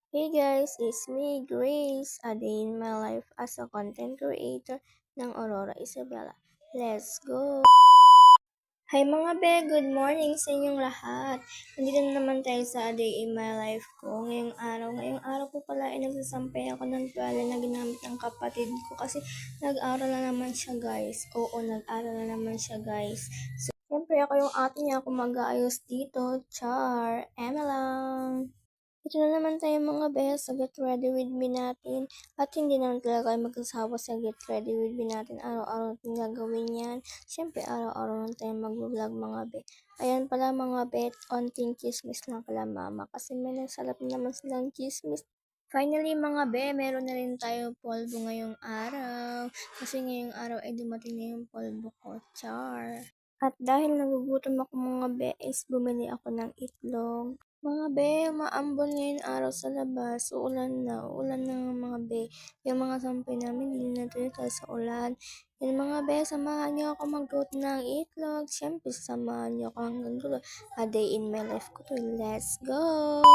Hey guys, it's me, Grace, a day in my life as a content creator ng Aurora Isabela. Let's go! Hi mga be, good morning sa inyong lahat. Nandito na naman tayo sa a day in my life ko. Ngayong araw po pala ay nagsasampay ako ng tuwalya na ginamit ng kapatid ko kasi nag-aral na naman siya guys. Oo, nag-aral na naman siya guys. So, siyempre ako yung ate niya kung mag-aayos dito. Char, Emma lang. Ito na naman tayo mga bes sa Get Ready With Me natin. At hindi naman talaga kayo magsasawa sa Get Ready With Me natin. Araw-araw natin gagawin yan. Siyempre, araw-araw natin tayo mag-vlog mga be. Ayan pala mga bet, onting chismis lang kala mama. Kasi may nagsalap na naman silang chismis. Finally mga be, meron na rin tayo polvo ngayong araw. Kasi ngayong araw ay dumating na yung polvo ko. Char! At dahil nagugutom ako mga be, is bumili ako ng itlog. Mga be, maambon ngayon araw sa labas. Uulan na nga mga be. Yung mga sampay namin, hindi na natin sa ulan. Yan mga be, samahan niyo ako magluto ng itlog. Siyempre, samahan niyo ako hanggang dulo. A day in my life ko to. Let's go!